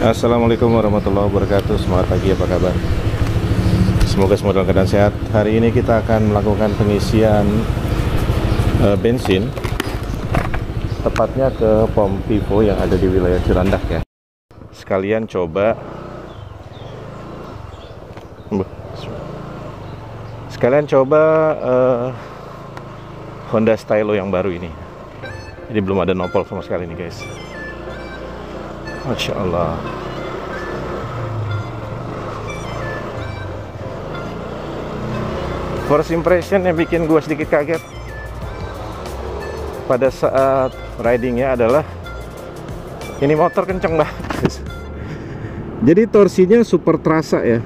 Assalamualaikum warahmatullahi wabarakatuh. Selamat pagi, apa kabar? Semoga semua dalam keadaan sehat. Hari ini kita akan melakukan pengisian bensin, tepatnya ke pom Vivo yang ada di wilayah Cilandak ya. Sekalian coba Honda Stylo yang baru ini. Jadi belum ada nopol sama sekali nih guys. Masya Allah. First impression yang bikin gue sedikit kaget pada saat ridingnya adalah ini motor kenceng banget. Jadi torsinya super terasa ya.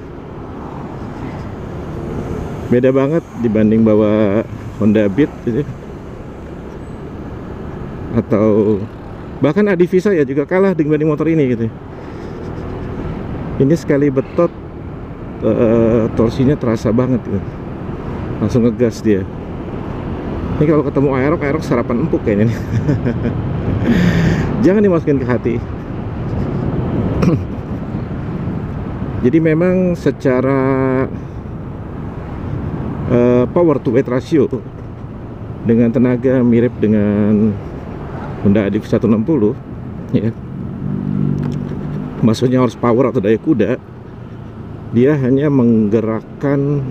Beda banget dibanding bawa Honda Beat gitu. Atau bahkan Adivisa ya juga kalah dibanding motor ini gitu. Ini sekali betot torsinya terasa banget gitu. Langsung ngegas dia. Ini kalau ketemu Aerox sarapan empuk kayaknya nih. Jangan dimasukin ke hati. Jadi memang secara power to weight ratio dengan tenaga mirip dengan Honda Adif 160 ya. Maksudnya horsepower atau daya kuda, dia hanya menggerakkan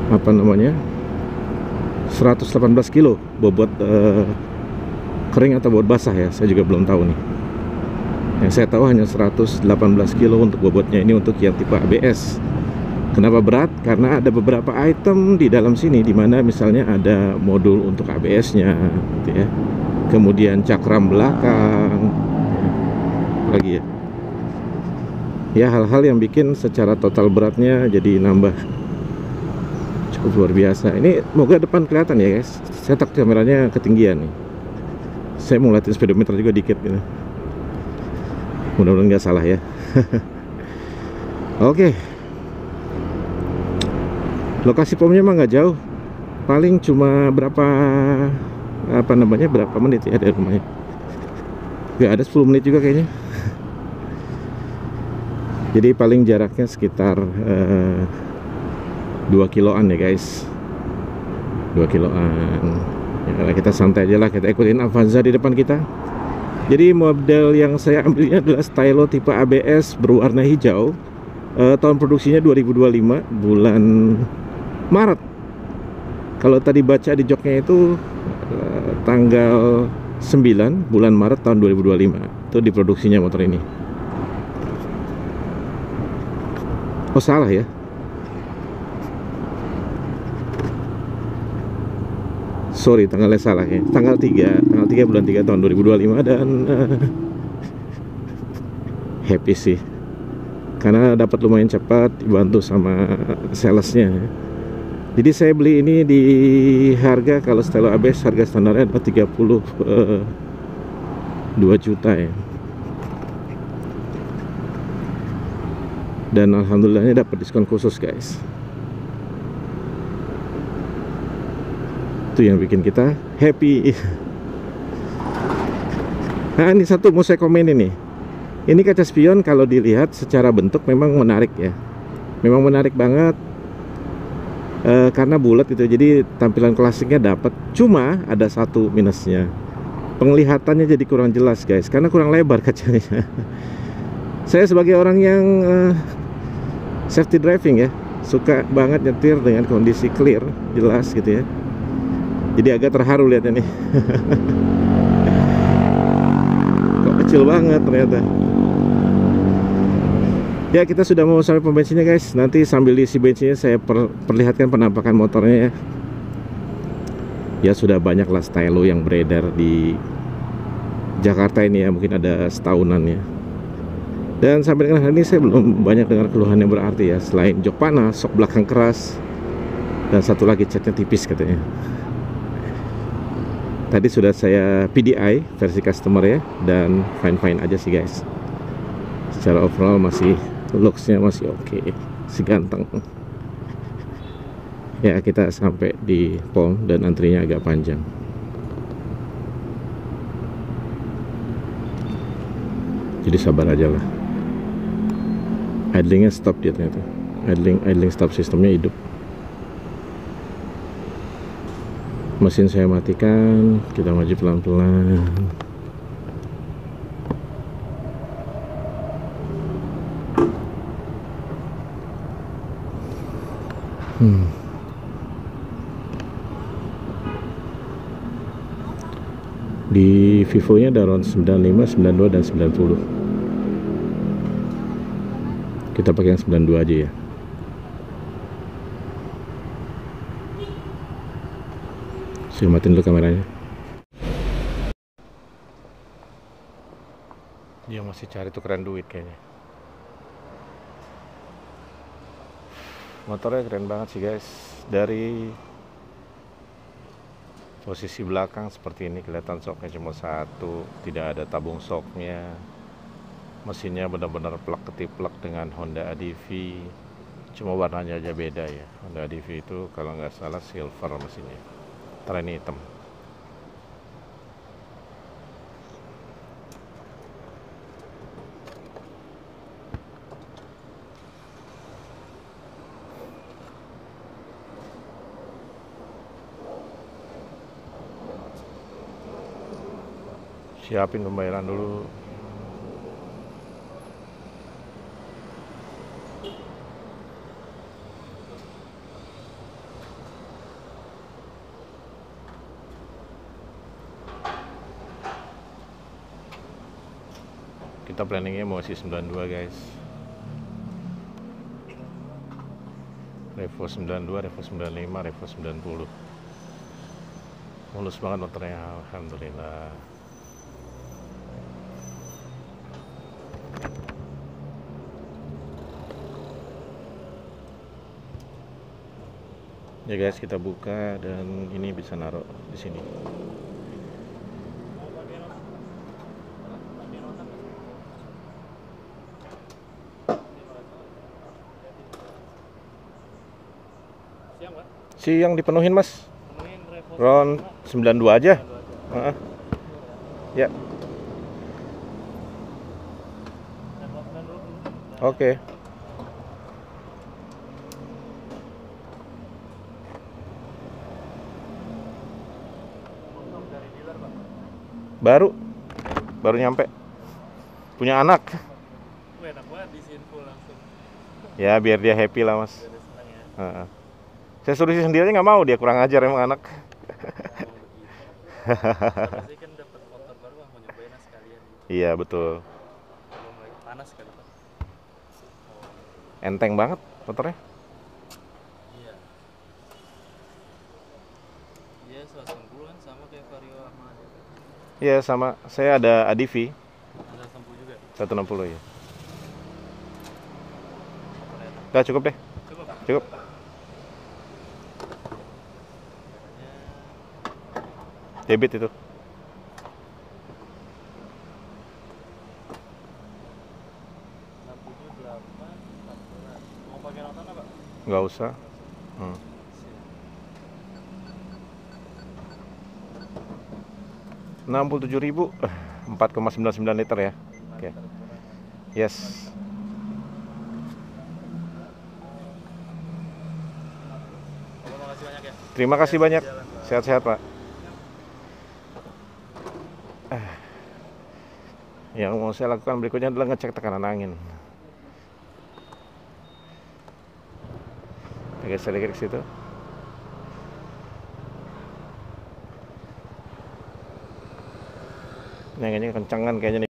118 kilo bobot kering atau bobot basah ya. Saya juga belum tahu nih. Yang saya tahu hanya 118 kilo untuk bobotnya ini untuk yang tipe ABS. Kenapa berat? Karena ada beberapa item di dalam sini, dimana misalnya ada modul untuk ABS-nya, gitu ya. Kemudian cakram belakang, lagi ya. Ya hal-hal yang bikin secara total beratnya jadi nambah cukup luar biasa. Ini moga depan kelihatan ya guys. Saya tak kameranya ketinggian nih. Saya mau latihan speedometer juga dikit gitu. Mudah-mudahan nggak salah ya. Oke. Lokasi pomnya emang nggak jauh, paling cuma berapa menit ya dari rumahnya. Nggak ada 10 menit juga kayaknya. Jadi paling jaraknya sekitar 2 kiloan ya guys. 2 kiloan ya, kita santai aja lah, kita ikutin Avanza di depan kita. Jadi model yang saya ambilnya adalah Stylo tipe ABS berwarna hijau. Tahun produksinya 2025 bulan Maret. Kalau tadi baca di joknya itu tanggal 9 bulan Maret tahun 2025 itu diproduksinya motor ini. Oh salah ya. Sorry, tanggalnya salah ya. Tanggal 3 bulan 3 tahun 2025 dan happy sih. Karena dapat lumayan cepat, dibantu sama salesnya. Jadi saya beli ini di harga, kalau Stylo ABS harga standarnya adalah 32 juta ya. Dan alhamdulillahnya dapat diskon khusus guys. Itu yang bikin kita happy. Nah ini satu mau saya komen ini. Ini kaca spion kalau dilihat secara bentuk memang menarik ya. Memang menarik banget. Karena bulat gitu, jadi tampilan klasiknya dapat. Cuma ada satu minusnya, penglihatannya jadi kurang jelas guys, karena kurang lebar kacanya. Saya sebagai orang yang safety driving ya, suka banget nyetir dengan kondisi clear, jelas gitu ya. Jadi agak terharu lihatnya nih. Kok kecil banget ternyata. Ya kita sudah mau sampai pom bensinnya guys. Nanti sambil diisi bensinnya saya perlihatkan penampakan motornya ya. Ya sudah banyak lah Stylo yang beredar di Jakarta ini ya, mungkin ada setahunan ya. Dan sampai dengan hari ini saya belum banyak dengar keluhan yang berarti ya, selain jok panas, sok belakang keras, dan satu lagi catnya tipis katanya. Tadi sudah saya PDI versi customer ya, dan fine-fine aja sih guys. Secara overall masih looksnya masih oke, si ganteng. Ya kita sampai di pom dan antrinya agak panjang. Jadi sabar aja lah. Idlingnya stop dia ternyata. Idling stop sistemnya hidup. Mesin saya matikan, kita maju pelan-pelan. Di Vivo nya ada round 95, 92 dan 90. Kita pakai yang 92 aja ya. Saya matiin dulu kameranya. Dia masih cari tukeran duit kayaknya. Motornya keren banget sih guys. Dari posisi belakang seperti ini kelihatan shocknya cuma satu, tidak ada tabung shocknya. Mesinnya benar-benar plak-ketiplak dengan Honda ADV. Cuma warnanya aja beda ya. Honda ADV itu kalau nggak salah silver mesinnya. Ntar ini hitam. Siapin pembayaran dulu. Kita planningnya mau isi 92 guys. Revo 92, Revo 95, Revo 90. Mulus banget motornya, alhamdulillah. Ya guys, kita buka dan ini bisa naruh di sini. Siang dipenuhin mas. Round 92 aja. Ya. Oke. Baru nyampe. Punya anak. Enak banget disinfo langsung. Ya biar dia happy lah mas. Saya suruh isi sendiri nggak mau, dia kurang ajar emang anak. Pasti kan dapat motor baru mau nyobain sekalian. Iya betul. Belum lagi panas kali Pak. Enteng banget motornya. Iya. Iya 190 kan sama kayak Vario sama. Iya sama, saya ada ADV. Ada 160 juga. 160 ya. Udah cukup deh. Cukup. Debit itu. 67, 8, 14. Mau pakai notan apa? Nggak usah. 67.000, 4,99 liter ya. Oke. Yes. Makasih banyak ya. Terima kasih banyak. Sehat-sehat Pak. Yang mau saya lakukan berikutnya adalah ngecek tekanan angin. Oke, sedikit ke situ. Anginnya kencangan kayaknya nih.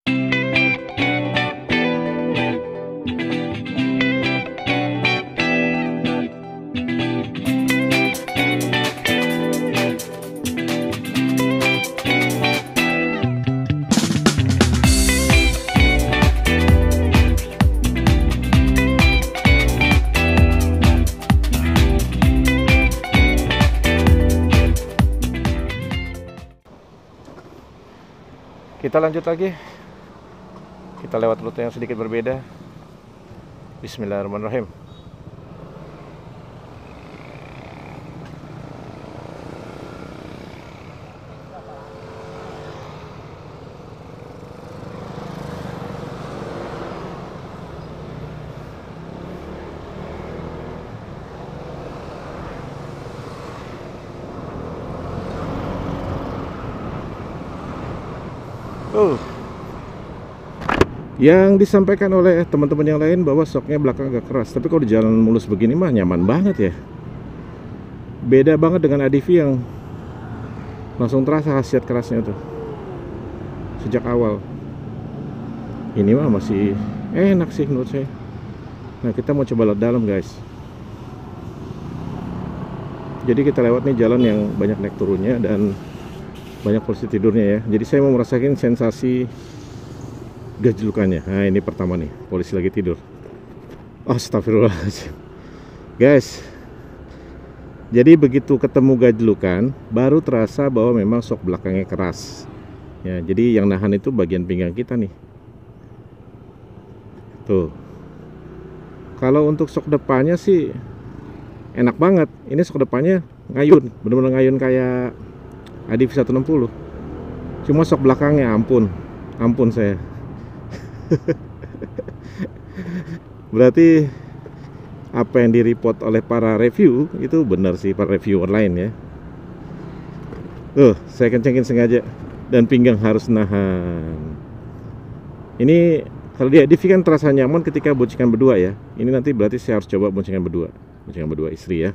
Kita lanjut lagi. Kita lewat rute yang sedikit berbeda. Bismillahirrahmanirrahim. Oh. Yang disampaikan oleh teman-teman yang lain bahwa soknya belakang agak keras, tapi kalau di jalan mulus begini mah nyaman banget ya. Beda banget dengan ADV yang langsung terasa khasiat kerasnya tuh sejak awal. Ini mah masih enak sih menurut saya. Nah, kita mau coba lihat dalam, guys. Jadi kita lewat nih jalan yang banyak naik turunnya dan banyak posisi tidurnya ya. Jadi saya mau merasakan sensasi gajlukannya. Nah, ini pertama nih, polisi lagi tidur. Astagfirullahaladzim. Guys, jadi begitu ketemu gajlukan, baru terasa bahwa memang sok belakangnya keras. Ya, jadi yang nahan itu bagian pinggang kita nih. Tuh. Kalau untuk sok depannya sih enak banget. Ini sok depannya ngayun, bener-bener ngayun kayak ADV 160. Cuma sok belakangnya ampun saya. Berarti apa yang di-report oleh para review itu benar sih, para reviewer lain ya. Saya kencengin sengaja dan pinggang harus nahan. Ini kalau di ADV kan terasa nyaman ketika boncengan berdua ya. Ini nanti berarti saya harus coba boncengan berdua istri ya,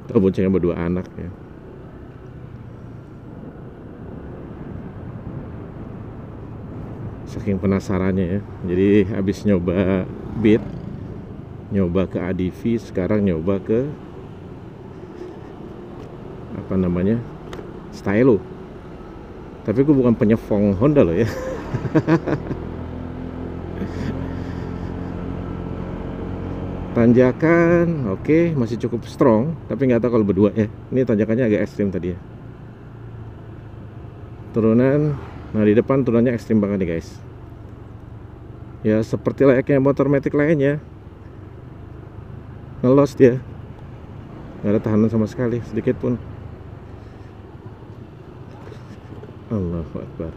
atau boncengan berdua anak ya. Saking penasarannya ya. Jadi habis nyoba Beat, nyoba ke ADV, sekarang nyoba ke apa namanya, Stylo. Tapi gue bukan penyefong Honda loh ya. Tanjakan oke, masih cukup strong, tapi nggak tahu kalau berdua ya. Ini tanjakannya agak ekstrim tadi ya. Turunan, nah di depan turunannya ekstrim banget nih guys. Ya seperti layaknya motor matic lainnya, ngelos dia, nggak ada tahanan sama sekali sedikit pun. Allahu Akbar.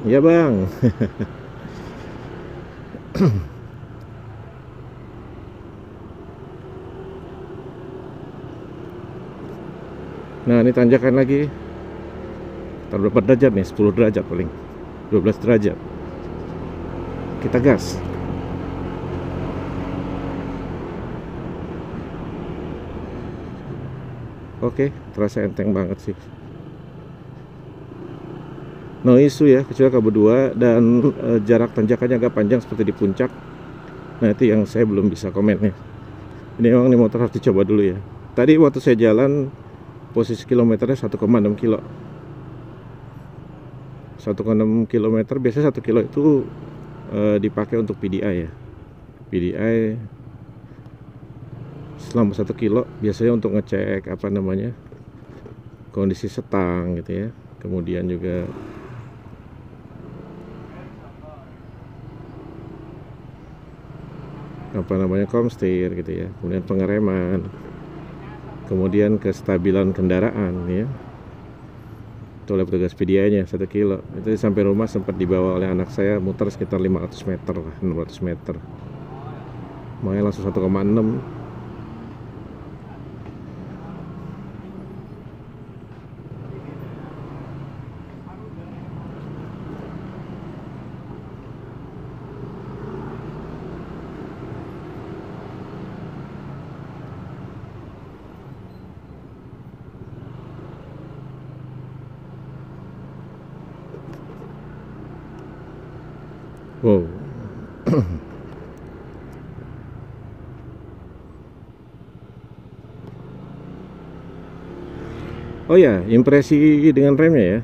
Iya bang. Nah ini tanjakan lagi. Ntar berapa derajat nih? 10 derajat paling, 12 derajat. Kita gas. Oke, terasa enteng banget sih. No issue ya, kecuali kabel 2 dan jarak tanjakannya agak panjang seperti di puncak. Nah itu yang saya belum bisa komen ya. Ini memang nih motor harus dicoba dulu ya. Tadi waktu saya jalan posisi kilometernya 1,6 kilo. 1,6 km, biasanya 1 kilo itu dipakai untuk PDI ya. PDI selama 1 kilo biasanya untuk ngecek apa namanya, kondisi setang gitu ya. Kemudian juga apa namanya, komstir gitu ya, kemudian pengereman, kemudian kestabilan kendaraan ya. Itu oleh petugas PDI-nya 1 kilo. Itu sampai rumah sempat dibawa oleh anak saya, muter sekitar 500 meter lah, 600 meter. Makanya langsung 1,6. Wow. Oh ya, impresi dengan remnya ya.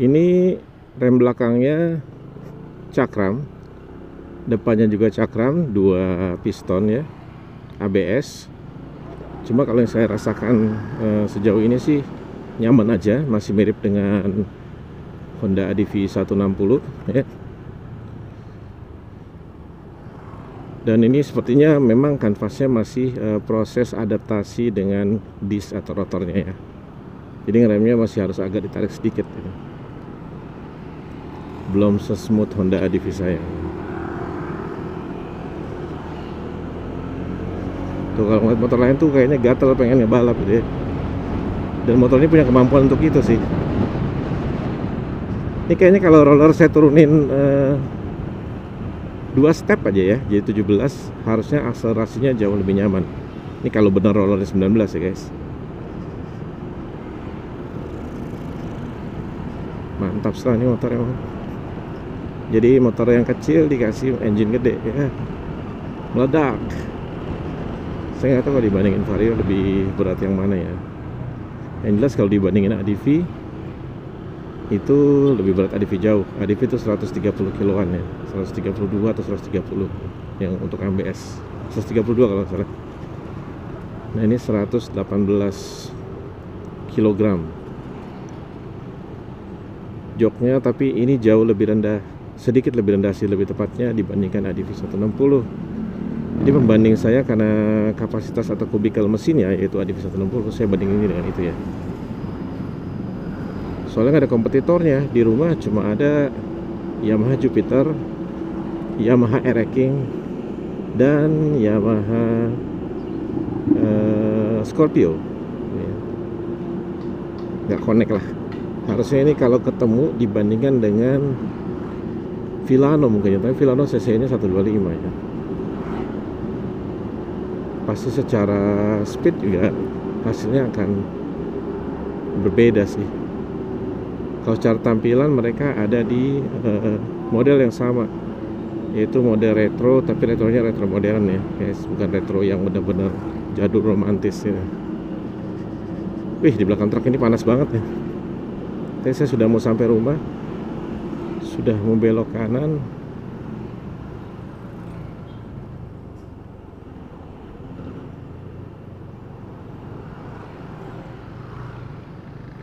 Ini rem belakangnya cakram, depannya juga cakram, 2 piston ya, ABS. Cuma kalau yang saya rasakan sejauh ini sih nyaman aja, masih mirip dengan Honda ADV 160 ya. Dan ini sepertinya memang kanvasnya masih proses adaptasi dengan disk atau rotornya ya. Jadi remnya masih harus agak ditarik sedikit gitu. belum sesmooth Honda ADV saya. Tuh kalau ngeliat motor lain tuh kayaknya gatel pengen ngebalap gitu ya. Dan motor ini punya kemampuan untuk itu sih. Ini kayaknya kalau roller saya turunin 2 step aja ya, jadi 17, harusnya akselerasinya jauh lebih nyaman. Ini kalau benar rollernya 19 ya guys. Mantap sekali ini motor emang. Jadi motor yang kecil dikasih engine gede ya, meledak. Saya nggak tahu kalau dibandingin Vario lebih berat yang mana ya. Yang jelas kalau dibandingin ADV itu lebih berat ADV jauh. ADV itu 130 kiloan ya, 132 atau 130 yang untuk ABS, 132 kalau nggak salah. Nah ini 118 kilogram joknya, tapi ini jauh lebih rendah, sedikit lebih rendah sih lebih tepatnya dibandingkan ADV 160. Jadi pembanding saya karena kapasitas atau kubikel mesinnya yaitu ADV 160, saya bandingin ini dengan itu ya. Soalnya nggak ada kompetitornya di rumah, cuma ada Yamaha Jupiter, Yamaha Air King, dan Yamaha Scorpio. Nggak connect lah. Harusnya ini kalau ketemu dibandingkan dengan Villano mungkin ya, tapi Villano cc-nya 125 ya. Pasti secara speed juga hasilnya akan berbeda sih. Kalau secara tampilan mereka ada di model yang sama, yaitu model retro, tapi retronya retro modern ya guys, bukan retro yang benar-benar jadul romantis ya. Wih, di belakang truk ini panas banget ya. Tapi saya sudah mau sampai rumah, sudah mau belok kanan.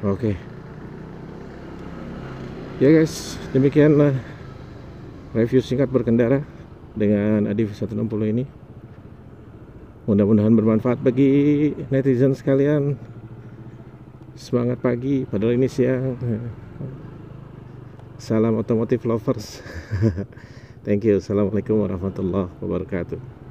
Oke. Ya guys, demikian review singkat berkendara dengan ADV 160 ini. Mudah-mudahan bermanfaat bagi netizen sekalian. Semangat pagi, padahal ini siang. Salam otomotif lovers. Thank you. Assalamualaikum warahmatullahi wabarakatuh.